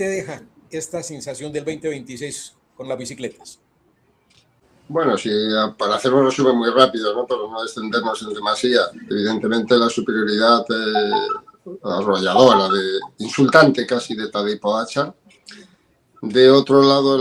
te deja esta sensación del 2026 con las bicicletas? Bueno, sí, para hacer un resumen muy rápido, ¿no? Para no extendernos en demasía, evidentemente la superioridad arrolladora, insultante casi de Tadej Pogačar. De otro lado,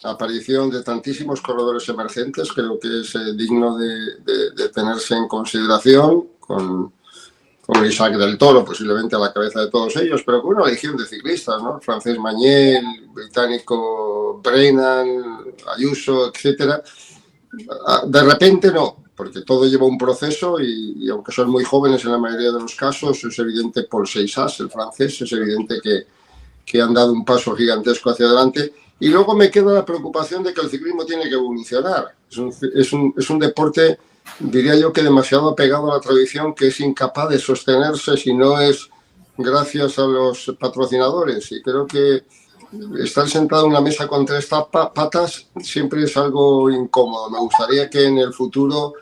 la aparición de tantísimos corredores emergentes, creo que es digno de tenerse en consideración, con Isaac del Toro posiblemente a la cabeza de todos ellos, pero con una legión de ciclistas, ¿no? El francés Mañé, el británico Brennan, Ayuso, etcétera. De repente no, porque todo lleva un proceso y aunque son muy jóvenes en la mayoría de los casos, es evidente Paul Seixas, el francés, es evidente que han dado un paso gigantesco hacia adelante. Y luego me queda la preocupación de que el ciclismo tiene que evolucionar. Es un deporte, diría yo, que demasiado apegado a la tradición, que es incapaz de sostenerse si no es gracias a los patrocinadores. Y creo que estar sentado en una mesa con tres patas siempre es algo incómodo. Me gustaría que en el futuro,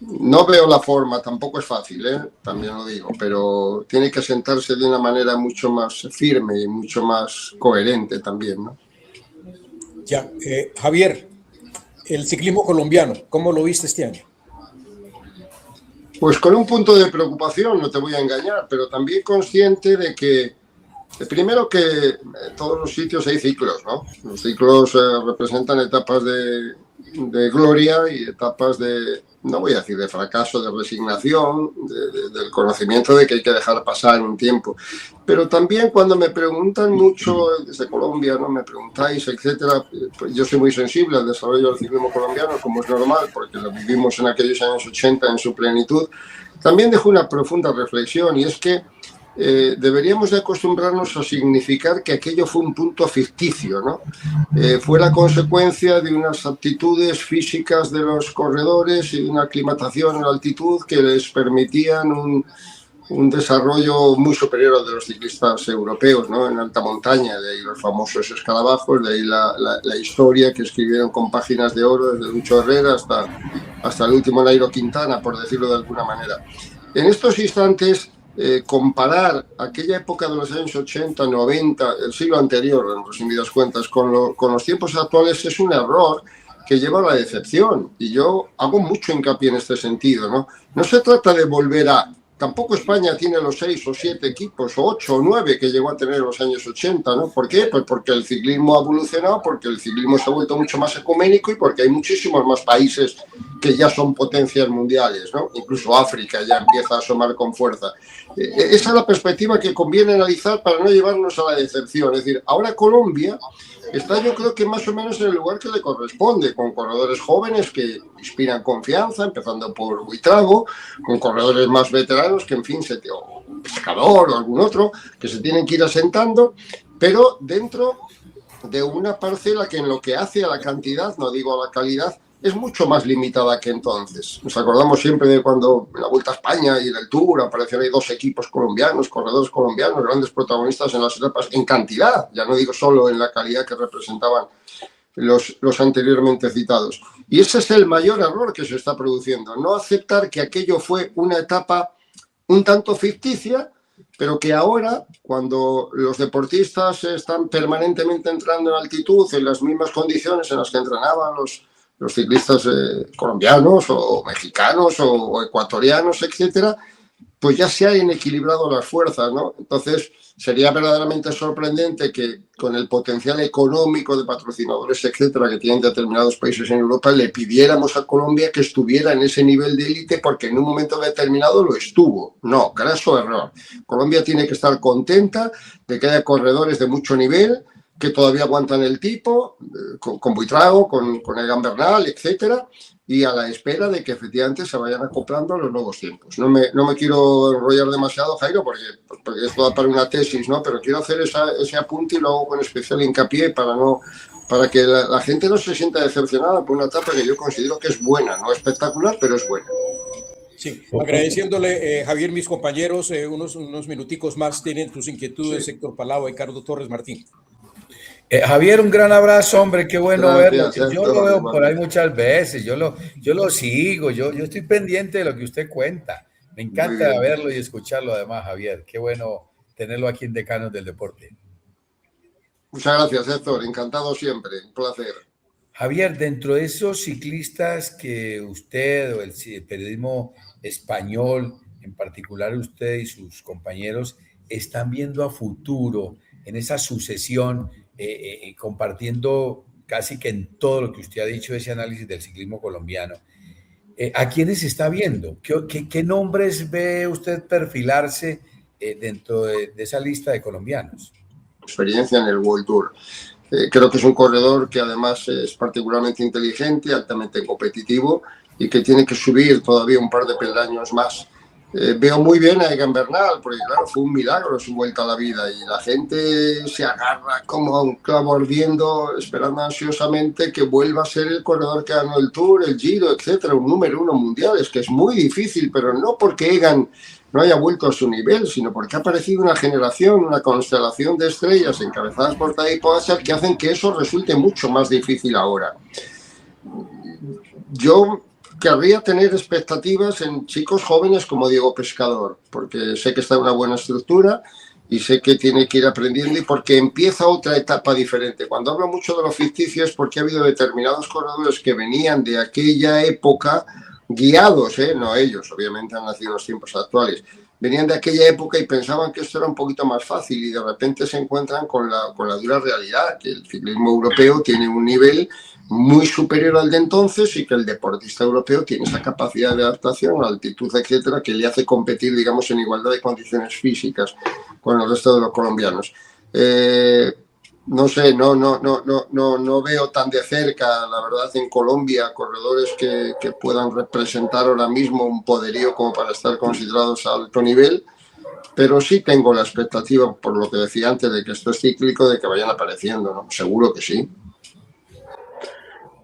no veo la forma, tampoco es fácil, también lo digo, pero tiene que sentarse de una manera mucho más firme y mucho más coherente también, ¿no? Ya, Javier, el ciclismo colombiano, ¿cómo lo viste este año? Pues con un punto de preocupación, no te voy a engañar, pero también consciente de que, primero que en todos los sitios hay ciclos, ¿no? Los ciclos representan etapas de gloria y etapas no voy a decir de fracaso, de resignación, del conocimiento de que hay que dejar pasar un tiempo. Pero también cuando me preguntan mucho desde Colombia, ¿no? Me preguntáis, etcétera, pues yo soy muy sensible al desarrollo del ciclismo colombiano, como es normal, porque lo vivimos en aquellos años 80 en su plenitud. También dejo una profunda reflexión, y es que deberíamos de acostumbrarnos a significar que aquello fue un punto ficticio, ¿no? Fue la consecuencia de unas aptitudes físicas de los corredores y una aclimatación en la altitud que les permitían un desarrollo muy superior al de los ciclistas europeos, ¿no? En alta montaña, de ahí los famosos escarabajos, de ahí la historia que escribieron con páginas de oro desde Lucho Herrera hasta el último Nairo Quintana, por decirlo de alguna manera. En estos instantes, comparar aquella época de los años 80, 90, el siglo anterior, en resumidas cuentas, con los tiempos actuales es un error que lleva a la decepción. Y yo hago mucho hincapié en este sentido, ¿no? No se trata de volver a... Tampoco España tiene los 6 o 7 equipos, o 8 o 9 que llegó a tener en los años 80, ¿no? ¿Por qué? Pues porque el ciclismo ha evolucionado, porque el ciclismo se ha vuelto mucho más ecuménico y porque hay muchísimos más países que ya son potencias mundiales, ¿no? Incluso África ya empieza a asomar con fuerza. Esa es la perspectiva que conviene analizar para no llevarnos a la decepción. Es decir, ahora Colombia está, yo creo que más o menos en el lugar que le corresponde, con corredores jóvenes que inspiran confianza, empezando por Buitrago, con corredores más veteranos que, en fin, o Pescador o algún otro, que se tienen que ir asentando, pero dentro de una parcela que en lo que hace a la cantidad, no digo a la calidad, es mucho más limitada que entonces. Nos acordamos siempre de cuando en la Vuelta a España y en el Tour aparecieron ahí 2 equipos colombianos, corredores colombianos, grandes protagonistas en las etapas, en cantidad, ya no digo solo en la calidad que representaban los anteriormente citados. Y ese es el mayor error que se está produciendo, no aceptar que aquello fue una etapa un tanto ficticia, pero que ahora, cuando los deportistas están permanentemente entrando en altitud, en las mismas condiciones en las que entrenaban los ciclistas colombianos o mexicanos o ecuatorianos, etcétera, pues ya se han equilibrado las fuerzas, ¿no? Entonces, sería verdaderamente sorprendente que con el potencial económico de patrocinadores, etcétera, que tienen determinados países en Europa, le pidiéramos a Colombia que estuviera en ese nivel de élite porque en un momento determinado lo estuvo. No, graso error. Colombia tiene que estar contenta de que haya corredores de mucho nivel que todavía aguantan el tipo, con Buitrago, con Egan Bernal, etcétera, y a la espera de que efectivamente se vayan acoplando a los nuevos tiempos. No me quiero enrollar demasiado, Jairo, porque esto da para una tesis, ¿no? Pero quiero hacer ese apunte y lo hago con especial hincapié para que la gente no se sienta decepcionada por una etapa que yo considero que es buena, no espectacular, pero es buena. Sí, agradeciéndole, Javier, mis compañeros, unos minuticos más tienen tus inquietudes, sí. Héctor Palau y Carlos Torres Martín. Javier, un gran abrazo, hombre, qué bueno verlo. Yo lo veo por ahí muchas veces, yo lo sigo, yo estoy pendiente de lo que usted cuenta. Me encanta verlo y escucharlo además, Javier. Qué bueno tenerlo aquí en Decanos del Deporte. Muchas gracias, Héctor. Encantado siempre. Un placer. Javier, dentro de esos ciclistas que usted o el periodismo español, en particular usted y sus compañeros, están viendo a futuro en esa sucesión, compartiendo casi que en todo lo que usted ha dicho, ese análisis del ciclismo colombiano, ¿a quiénes está viendo? ¿Qué nombres ve usted perfilarse dentro de esa lista de colombianos? Experiencia en el World Tour. Creo que es un corredor que además es particularmente inteligente, altamente competitivo y que tiene que subir todavía un par de peldaños más. Veo muy bien a Egan Bernal, porque claro, fue un milagro su vuelta a la vida y la gente se agarra como a un clavo ardiendo, esperando ansiosamente que vuelva a ser el corredor que ganó el Tour, el Giro, etcétera, un número 1 mundial. Es que es muy difícil, pero no porque Egan no haya vuelto a su nivel, sino porque ha aparecido una generación, una constelación de estrellas encabezadas por Tadej Pogačar que hacen que eso resulte mucho más difícil ahora. Yo querría tener expectativas en chicos jóvenes como Diego Pescador, porque sé que está en una buena estructura y sé que tiene que ir aprendiendo y porque empieza otra etapa diferente. Cuando hablo mucho de los ficticios es porque ha habido determinados corredores que venían de aquella época guiados, no ellos, obviamente han nacido en los tiempos actuales, venían de aquella época y pensaban que esto era un poquito más fácil y de repente se encuentran con la dura realidad, que el ciclismo europeo tiene un nivel muy superior al de entonces y que el deportista europeo tiene esa capacidad de adaptación, altitud, etcétera, que le hace competir, digamos, en igualdad de condiciones físicas con el resto de los colombianos. No sé, no veo tan de cerca, la verdad, en Colombia corredores que puedan representar ahora mismo un poderío como para estar considerados a alto nivel, pero sí tengo la expectativa, por lo que decía antes, de que esto es cíclico, de que vayan apareciendo, ¿no? Seguro que sí.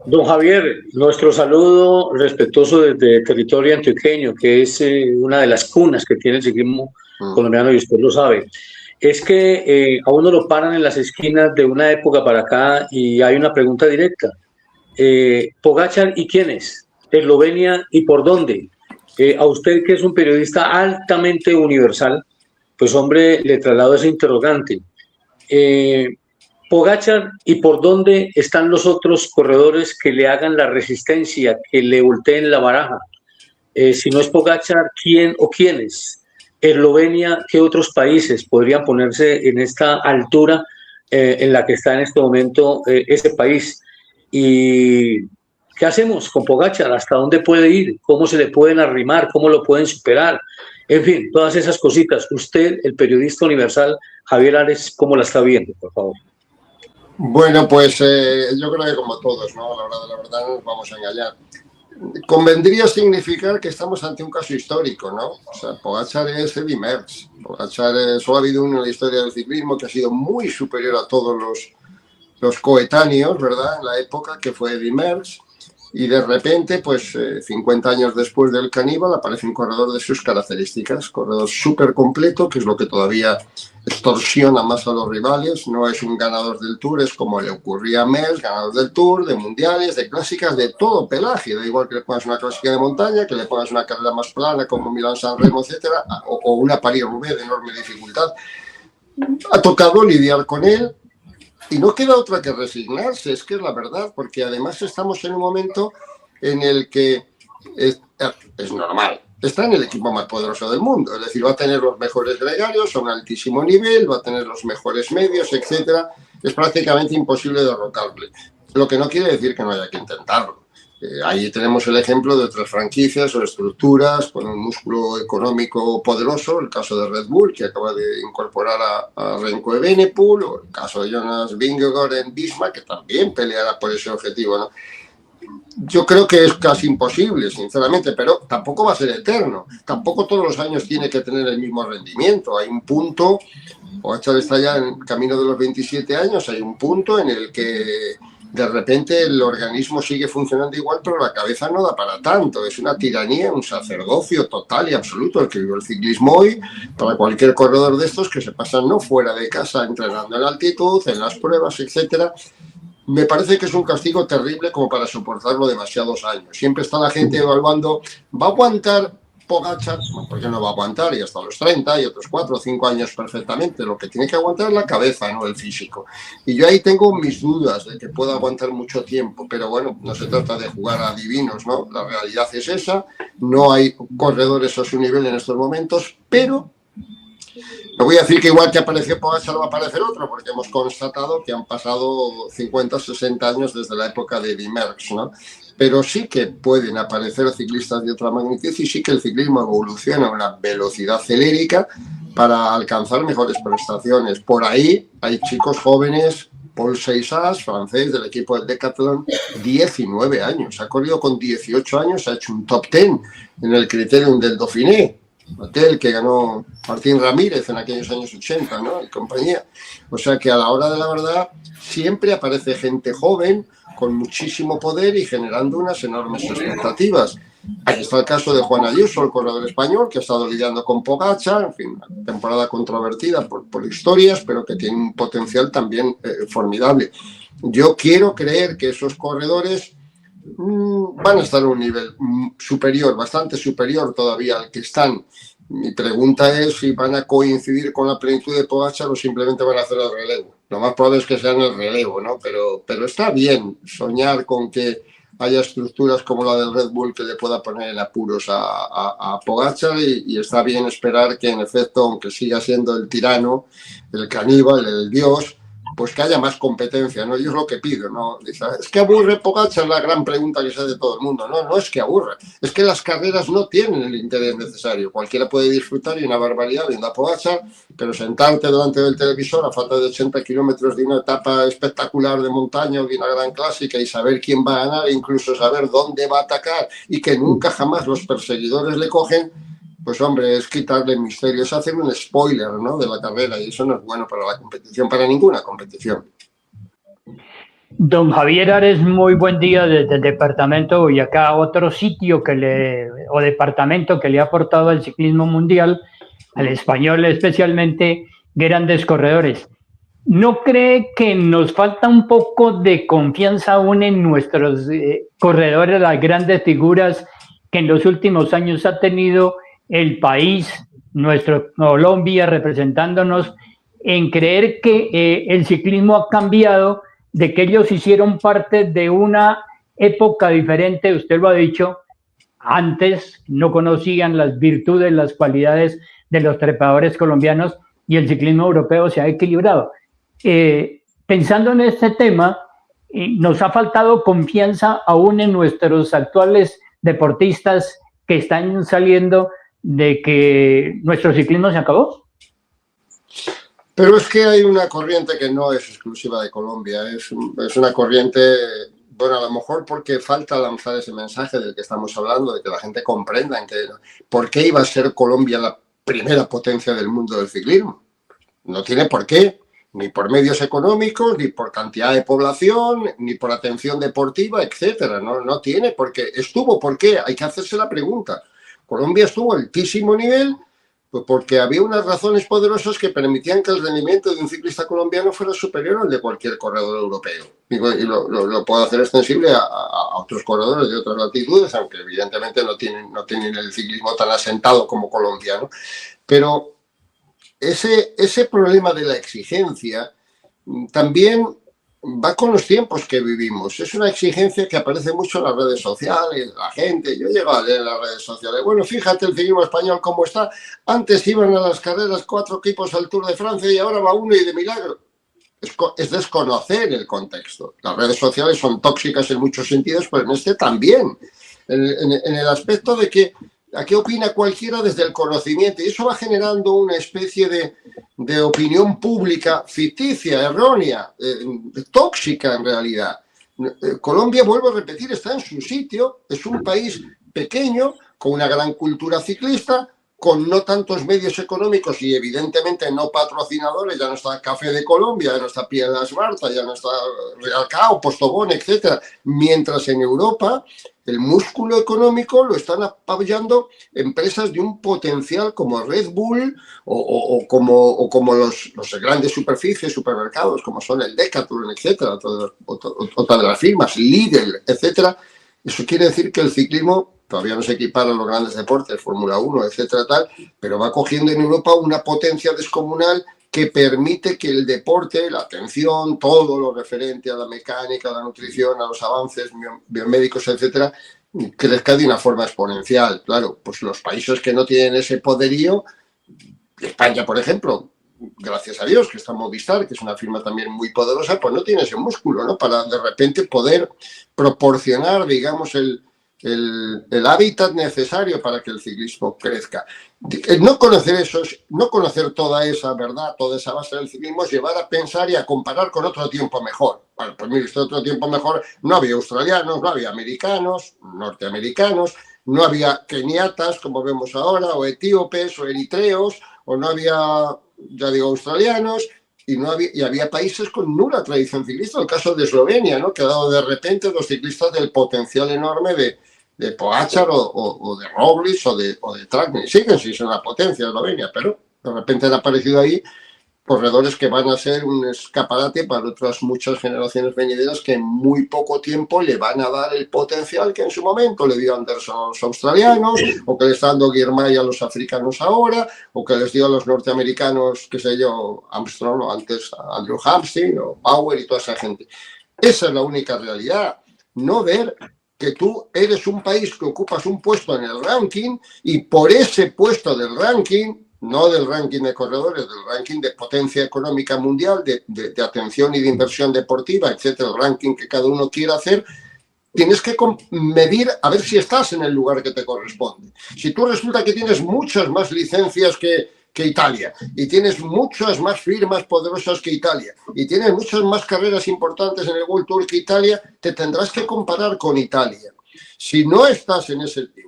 Don Javier, nuestro saludo respetuoso desde territorio antioqueño, que es una de las cunas que tiene el ciclismo colombiano y usted lo sabe. Es que a uno lo paran en las esquinas de una época para acá y hay una pregunta directa. Pogačar, ¿y quién es? ¿Eslovenia y por dónde? A usted, que es un periodista altamente universal, pues hombre, le traslado ese interrogante. Pogačar, ¿y por dónde están los otros corredores que le hagan la resistencia, que le volteen la baraja? Si no es Pogačar, ¿quién o quiénes? Eslovenia, ¿qué otros países podrían ponerse en esta altura en la que está en este momento ese país? ¿Y qué hacemos con Pogačar? ¿Hasta dónde puede ir? ¿Cómo se le pueden arrimar? ¿Cómo lo pueden superar? En fin, todas esas cositas. Usted, el periodista universal, Javier Ares, ¿cómo la está viendo, por favor? Bueno, pues yo creo que como todos, ¿no? A la hora de la verdad no nos vamos a engañar. Convendría significar que estamos ante un caso histórico, ¿no? O sea, Pogačar es Eddy Merckx. Pogačar solo ha habido uno en la historia del ciclismo que ha sido muy superior a todos los coetáneos, ¿verdad? En la época, que fue Eddy Merckx. Y de repente, pues 50 años después del Caníbal, aparece un corredor de sus características, corredor súper completo, que es lo que todavía extorsiona más a los rivales. No es un ganador del Tour, es como le ocurría a Merckx, ganador del Tour, de mundiales, de clásicas, de todo pelaje. Da igual que le pongas una clásica de montaña, que le pongas una carrera más plana como Milán-San Remo, etcétera, o una París-Roubaix de enorme dificultad. Ha tocado lidiar con él. Y no queda otra que resignarse, es que es la verdad, porque además estamos en un momento en el que es normal. Está en el equipo más poderoso del mundo, es decir, va a tener los mejores gregarios a un altísimo nivel, va a tener los mejores medios, etcétera. Es prácticamente imposible derrotarle. Lo que no quiere decir que no haya que intentarlo. Ahí tenemos el ejemplo de otras franquicias o estructuras con un músculo económico poderoso, el caso de Red Bull, que acaba de incorporar a Remco Evenepoel, o el caso de Jonas Vingegaard en Visma, que también peleará por ese objetivo, ¿no? Yo creo que es casi imposible, sinceramente, pero tampoco va a ser eterno. Tampoco todos los años tiene que tener el mismo rendimiento. Hay un punto, Pogačar está ya en el camino de los 27 años, hay un punto en el que de repente el organismo sigue funcionando igual, pero la cabeza no da para tanto. Es una tiranía, un sacerdocio total y absoluto el que vive el ciclismo hoy para cualquier corredor de estos que se pasan no fuera de casa entrenando en altitud, en las pruebas, etcétera. Me parece que es un castigo terrible como para soportarlo demasiados años. Siempre está la gente evaluando, ¿va a aguantar Pogačar, porque no va a aguantar y hasta los 30 y otros 4 o 5 años perfectamente. Lo que tiene que aguantar es la cabeza, no el físico. Y yo ahí tengo mis dudas de que pueda aguantar mucho tiempo, pero bueno, no se trata de jugar a divinos, ¿no? La realidad es esa, no hay corredores a su nivel en estos momentos, pero no voy a decir que igual que apareció Pogačar va a aparecer otro, porque hemos constatado que han pasado 50, 60 años desde la época de Eddy Merckx, ¿no? Pero sí que pueden aparecer ciclistas de otra magnitud y sí que el ciclismo evoluciona a una velocidad celérica para alcanzar mejores prestaciones. Por ahí hay chicos jóvenes, Paul Seixas, francés del equipo del Decathlon, 19 años, ha corrido con 18 años, ha hecho un top 10 en el Criterium del Dauphiné, hotel que ganó Martín Ramírez en aquellos años 80, ¿no? Y compañía. O sea que a la hora de la verdad siempre aparece gente joven con muchísimo poder y generando unas enormes expectativas. Ahí está el caso de Juan Ayuso, el corredor español, que ha estado lidiando con Pogačar, en fin, una temporada controvertida por historias, pero que tiene un potencial también formidable. Yo quiero creer que esos corredores van a estar a un nivel superior, bastante superior todavía al que están. Mi pregunta es si van a coincidir con la plenitud de Pogačar o simplemente van a hacer el relevo. Lo más probable es que sean el relevo, ¿no? Pero está bien soñar con que haya estructuras como la del Red Bull que le pueda poner en apuros a Pogačar y está bien esperar que en efecto, aunque siga siendo el tirano, el caníbal, el dios, pues que haya más competencia, ¿no? Yo es lo que pido, ¿no? Dice, es que aburre Pogačar, la gran pregunta que se hace de todo el mundo. No, no es que aburre, es que las carreras no tienen el interés necesario. Cualquiera puede disfrutar y una barbaridad viendo a Pogačar, pero sentarte delante del televisor a falta de 80 kilómetros de una etapa espectacular de montaña o de una gran clásica y saber quién va a ganar e incluso saber dónde va a atacar y que nunca jamás los perseguidores le cogen, pues hombre, es quitarle el misterio, es hacer un spoiler, ¿no?, de la carrera y eso no es bueno para la competición, para ninguna competición. Don Javier Ares, muy buen día desde el departamento Boyacá, otro sitio o departamento que le ha aportado al ciclismo mundial, al español especialmente, grandes corredores. ¿No cree que nos falta un poco de confianza aún en nuestros corredores, las grandes figuras que en los últimos años ha tenido el país, nuestro Colombia, representándonos, en creer que el ciclismo ha cambiado, de que ellos hicieron parte de una época diferente? Usted lo ha dicho, antes no conocían las virtudes, las cualidades de los trepadores colombianos y el ciclismo europeo se ha equilibrado. Pensando en este tema, nos ha faltado confianza aún en nuestros actuales deportistas que están saliendo de que nuestro ciclismo se acabó. Pero es que hay una corriente que no es exclusiva de Colombia, es una corriente, bueno, a lo mejor porque falta lanzar ese mensaje del que estamos hablando, de que la gente comprenda en que, por qué iba a ser Colombia la primera potencia del mundo del ciclismo. No tiene por qué, ni por medios económicos, ni por cantidad de población, ni por atención deportiva, etcétera. No tiene por qué. Estuvo, ¿por qué? Hay que hacerse la pregunta. Colombia estuvo a altísimo nivel pues porque había unas razones poderosas que permitían que el rendimiento de un ciclista colombiano fuera superior al de cualquier corredor europeo. Y lo puedo hacer extensible a otros corredores de otras latitudes, aunque evidentemente no tienen el ciclismo tan asentado como Colombia, ¿no? Pero ese problema de la exigencia también va con los tiempos que vivimos. Es una exigencia que aparece mucho en las redes sociales, la gente. Yo llego a leer en las redes sociales. Bueno, fíjate el ciclismo español cómo está. Antes iban a las carreras 4 equipos al Tour de Francia y ahora va uno y de milagro. Es desconocer el contexto. Las redes sociales son tóxicas en muchos sentidos, pero en este también. En el aspecto de que ¿a qué opina cualquiera desde el conocimiento? Y eso va generando una especie de opinión pública ficticia, errónea, tóxica en realidad. Colombia, vuelvo a repetir, está en su sitio, es un país pequeño, con una gran cultura ciclista, con no tantos medios económicos y evidentemente no patrocinadores. Ya no está Café de Colombia, ya no está Piedras Marta, ya no está Real Cao, Postobón, etc. Mientras en Europa el músculo económico lo están apoyando empresas de un potencial como Red Bull o como los grandes superficies, supermercados, como son el Decathlon, etcétera, otra de las firmas, Lidl, etcétera. Eso quiere decir que el ciclismo todavía no se equiparan los grandes deportes, Fórmula 1, etcétera, tal, pero va cogiendo en Europa una potencia descomunal que permite que el deporte, la atención, todo lo referente a la mecánica, a la nutrición, a los avances biomédicos, etcétera, crezca de una forma exponencial. Claro, pues los países que no tienen ese poderío, España, por ejemplo, gracias a Dios que está Movistar, que es una firma también muy poderosa, pues no tiene ese músculo, ¿no? Para de repente poder proporcionar, digamos, el hábitat necesario para que el ciclismo crezca. El no conocer eso, no conocer toda esa verdad, toda esa base del ciclismo, es llevar a pensar y a comparar con otro tiempo mejor. Bueno, pues mire, este otro tiempo mejor no había australianos, no había americanos, norteamericanos, no había keniatas, como vemos ahora, o etíopes, o eritreos, o no había, ya digo, australianos, y había países con nula tradición ciclista. El caso de Eslovenia, ¿no? Que ha dado de repente los ciclistas del potencial enorme de Pogačar o de Roglič o de Tratnik. Siguen sin ser una potencia Eslovenia, pero de repente han aparecido ahí corredores que van a ser un escaparate para otras muchas generaciones venideras que en muy poco tiempo le van a dar el potencial que en su momento le dio Anderson a los australianos, o que le está dando Girmay a los africanos ahora, o que les dio a los norteamericanos, qué sé yo, Armstrong, o antes a Andrew Hampstein o Bauer y toda esa gente. Esa es la única realidad. No ver que tú eres un país que ocupas un puesto en el ranking y por ese puesto del ranking, no del ranking de corredores, del ranking de potencia económica mundial, de atención y de inversión deportiva, etcétera, el ranking que cada uno quiera hacer, tienes que medir a ver si estás en el lugar que te corresponde. Si tú resulta que tienes muchas más licencias que Italia, y tienes muchas más firmas poderosas que Italia, y tienes muchas más carreras importantes en el World Tour que Italia, te tendrás que comparar con Italia. Si no estás en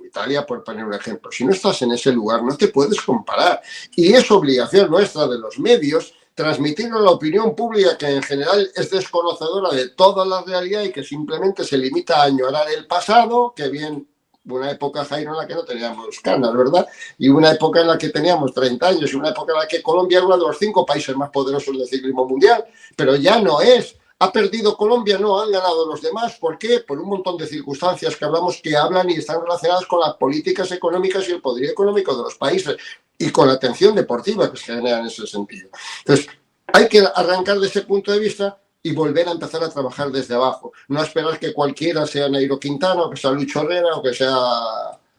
Italia, por poner un ejemplo, si no estás en ese lugar, no te puedes comparar. Y es obligación nuestra de los medios transmitir a la opinión pública, que en general es desconocedora de toda la realidad y que simplemente se limita a añorar el pasado, que bien, una época, Jairo, en la que no teníamos canas, ¿verdad? Y una época en la que teníamos 30 años, y una época en la que Colombia era uno de los 5 países más poderosos del ciclismo mundial, pero ya no es. Ha perdido Colombia, no, han ganado los demás. ¿Por qué? Por un montón de circunstancias que hablamos, que hablan y están relacionadas con las políticas económicas y el poderío económico de los países y con la atención deportiva que se genera en ese sentido. Entonces, hay que arrancar de ese punto de vista y volver a empezar a trabajar desde abajo. No esperar que cualquiera sea Nairo Quintana, o que sea Lucho Herrera, o que sea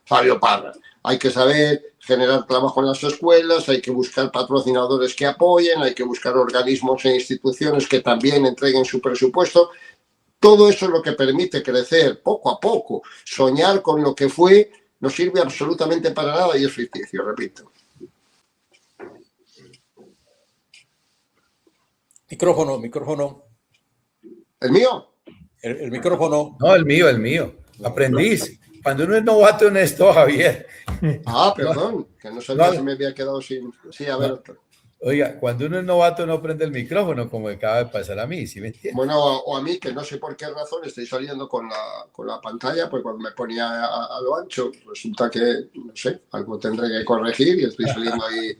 Fabio Parra. Hay que saber generar trabajo en las escuelas, hay que buscar patrocinadores que apoyen, hay que buscar organismos e instituciones que también entreguen su presupuesto. Todo eso es lo que permite crecer poco a poco. Soñar con lo que fue no sirve absolutamente para nada y es ficticio, repito. Micrófono. ¿El mío? El micrófono. No, el mío. Aprendiz. Cuando uno es novato en esto, Javier. Perdón, que no sabía si me había quedado sin... Sí, a ver. Oiga, cuando uno es novato no prende el micrófono, como acaba de pasar a mí, ¿sí me entiendes? Bueno, o a mí, que no sé por qué razón estoy saliendo con la pantalla, pues cuando me ponía a lo ancho, resulta que, no sé, algo tendré que corregir y estoy saliendo ahí.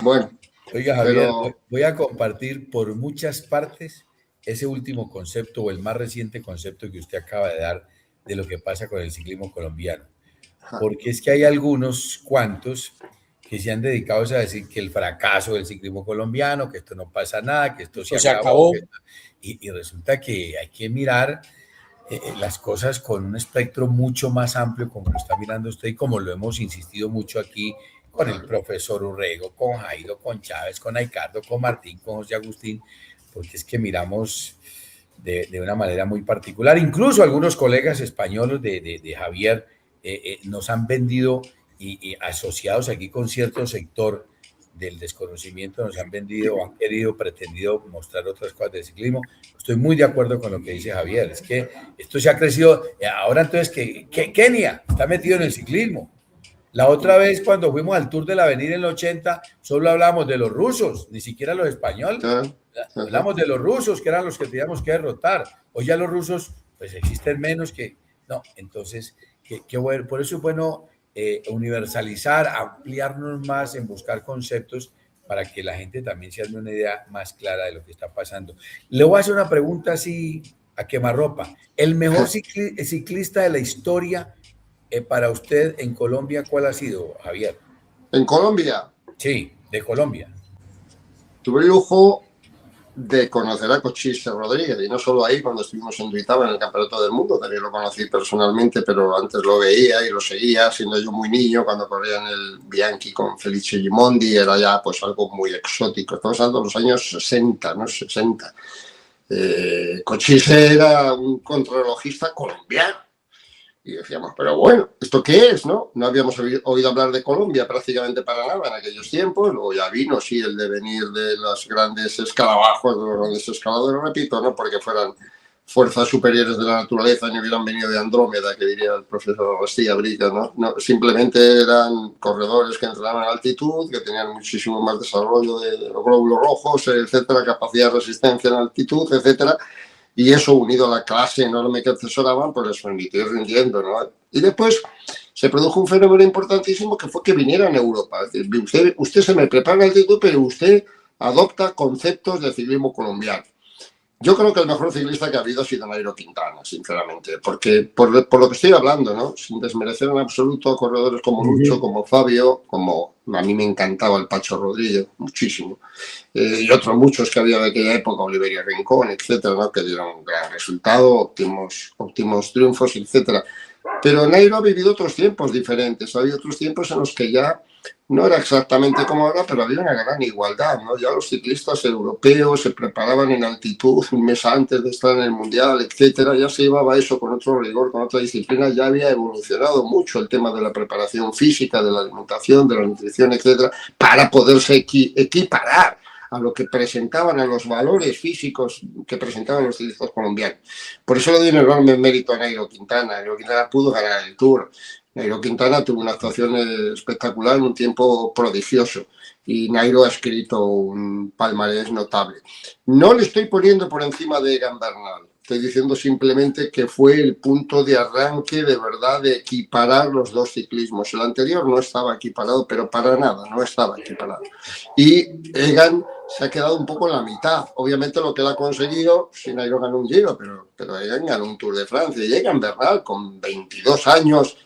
Bueno. Oiga, Javier, voy a compartir por muchas partes ese último concepto o el más reciente concepto que usted acaba de dar de lo que pasa con el ciclismo colombiano. Porque es que hay algunos cuantos que se han dedicado a decir que el fracaso del ciclismo colombiano, que esto no pasa nada, que esto se acabó. Y resulta que hay que mirar las cosas con un espectro mucho más amplio, como lo está mirando usted y como lo hemos insistido mucho aquí con el profesor Urrego, con Jairo, con Chávez, con Aicardo, con Martín, con José Agustín, porque es que miramos de una manera muy particular. Incluso algunos colegas españoles de Javier nos han vendido y asociados aquí con cierto sector del desconocimiento, nos han vendido o han querido, pretendido mostrar otras cosas del ciclismo. Estoy muy de acuerdo con lo que dice Javier, es que esto se ha crecido. Ahora entonces que Kenia está metido en el ciclismo. La otra vez cuando fuimos al Tour de la Avenida en el 80, solo hablábamos de los rusos, ni siquiera los españoles. Hablamos de los rusos, que eran los que teníamos que derrotar. Hoy ya los rusos, pues existen menos que... No, entonces, qué bueno. Por eso es bueno universalizar, ampliarnos más en buscar conceptos para que la gente también se haga una idea más clara de lo que está pasando. Le voy a hacer una pregunta así a quemarropa. ¿El mejor ciclista de la historia Para usted, en Colombia, ¿cuál ha sido, Javier? En Colombia Sí, de Colombia. tuve el lujo de conocer a Cochise Rodríguez, y no solo ahí, cuando estuvimos en Duitama en el Campeonato del Mundo, también lo conocí personalmente, pero antes lo veía y lo seguía, siendo yo muy niño, cuando corría en el Bianchi con Felice Gimondi, era ya pues algo muy exótico. Estamos hablando de los años 60, ¿no? 60. Cochise era un contrarrelojista colombiano. Y decíamos, pero bueno, ¿esto qué es, no? No habíamos oído hablar de Colombia prácticamente para nada en aquellos tiempos. Luego ya vino, sí, el devenir de los grandes escarabajos, de los grandes escaladores, repito, no porque fueran fuerzas superiores de la naturaleza ni hubieran venido de Andrómeda, que diría el profesor García Brica, ¿no? No, simplemente eran corredores que entrenaban en altitud, que tenían muchísimo más desarrollo de los glóbulos rojos, etcétera, capacidad de resistencia en altitud, etcétera. Y eso, unido a la clase enorme que asesoraban, pues les permitió ir rindiendo, ¿no? Y después se produjo un fenómeno importantísimo, que fue que vinieran a Europa. Es decir, usted se me prepara el altitud, pero usted adopta conceptos de ciclismo colombiano. Yo creo que el mejor ciclista que ha habido ha sido Nairo Quintana, sinceramente, porque por lo que estoy hablando, ¿no? Sin desmerecer en absoluto a corredores como Lucho, como Fabio, como a mí me encantaba el Pacho Rodríguez, muchísimo, y otros muchos que había de aquella época, Oliveria Rincón, etcétera, ¿no? Que dieron un gran resultado, óptimos triunfos, etcétera. Pero Nairo ha vivido otros tiempos diferentes, había otros tiempos en los que ya no era exactamente como ahora, pero había una gran igualdad, ¿no? Ya los ciclistas europeos se preparaban en altitud un mes antes de estar en el Mundial, etcétera. Ya se llevaba eso con otro rigor, con otra disciplina. Ya había evolucionado mucho el tema de la preparación física, de la alimentación, de la nutrición, etcétera, para poderse equiparar a lo que presentaban, a los valores físicos que presentaban los ciclistas colombianos. Por eso le doy un enorme mérito a Nairo Quintana. Nairo Quintana pudo ganar el Tour. Nairo Quintana tuvo una actuación espectacular en un tiempo prodigioso y Nairo ha escrito un palmarés notable. No le estoy poniendo por encima de Egan Bernal, estoy diciendo simplemente que fue el punto de arranque de verdad de equiparar los dos ciclismos. El anterior no estaba equiparado, pero para nada, no estaba equiparado. Y Egan se ha quedado un poco en la mitad. Obviamente lo que él ha conseguido, si Nairo ganó un Giro, pero Egan ganó un Tour de Francia. Y Egan Bernal, con 22 años,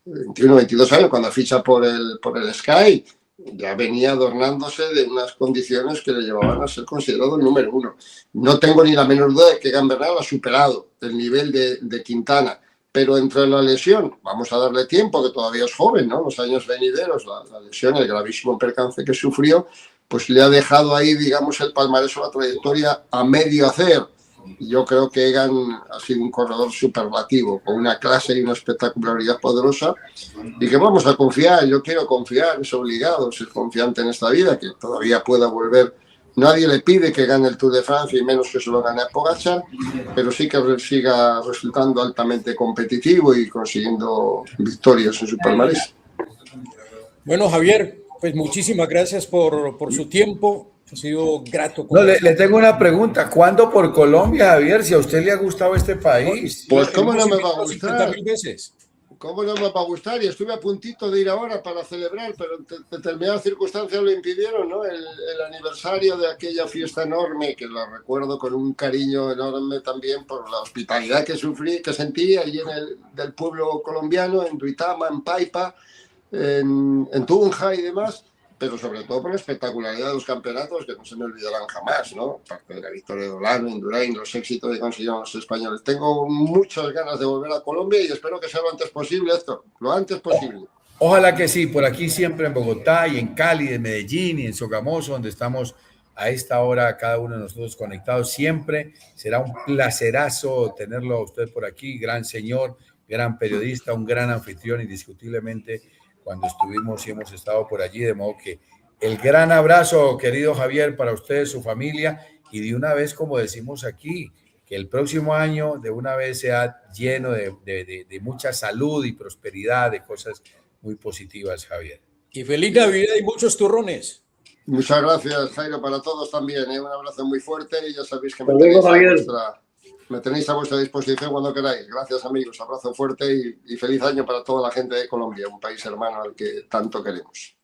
21, 22 años, cuando ficha por el Sky, ya venía adornándose de unas condiciones que le llevaban a ser considerado el número uno. No tengo ni la menor duda de que Egan Bernal ha superado el nivel de Quintana, pero entre la lesión, vamos a darle tiempo, que todavía es joven, ¿no? Los años venideros, la lesión, el gravísimo percance que sufrió, pues le ha dejado ahí, digamos, el palmarés o la trayectoria a medio hacer. Yo creo que Egan ha sido un corredor superlativo, con una clase y una espectacularidad poderosa, y que vamos a confiar. Yo quiero confiar, es obligado ser confiante en esta vida, que todavía pueda volver. Nadie le pide que gane el Tour de Francia y menos que se lo gane a Pogačar, pero sí que siga resultando altamente competitivo y consiguiendo victorias en su palmarés. Bueno, Javier, pues muchísimas gracias por su tiempo. Ha sido grato. No, le tengo una pregunta. ¿Cuándo por Colombia, Javier? Si a usted le ha gustado este país. Pues cómo no me va a gustar. 50.000 veces. ¿Cómo no me va a gustar? Y estuve a puntito de ir ahora para celebrar, pero determinadas circunstancias lo impidieron, ¿no? El aniversario de aquella fiesta enorme, que la recuerdo con un cariño enorme también por la hospitalidad que sentí allí del pueblo colombiano, en Duitama, en Paipa, en Tunja y demás, pero sobre todo por la espectacularidad de los campeonatos, que no se me olvidarán jamás, ¿no? Aparte de la victoria de Olano, Indurain, los éxitos que consiguieron los españoles. Tengo muchas ganas de volver a Colombia y espero que sea lo antes posible esto, lo antes posible. Ojalá que sí, por aquí siempre en Bogotá y en Cali, en Medellín y en Sogamoso, donde estamos a esta hora cada uno de nosotros conectados siempre. Será un placerazo tenerlo a usted por aquí, gran señor, gran periodista, un gran anfitrión, indiscutiblemente, cuando estuvimos y hemos estado por allí, de modo que el gran abrazo, querido Javier, para usted, su familia, y de una vez, como decimos aquí, que el próximo año de una vez sea lleno de mucha salud y prosperidad, de cosas muy positivas, Javier. Y feliz Navidad y muchos turrones. Muchas gracias, Jairo, para todos también. Un abrazo muy fuerte y ya sabéis que me tenéis a vuestra disposición cuando queráis. Gracias, amigos. Abrazo fuerte y feliz año para toda la gente de Colombia, un país hermano al que tanto queremos.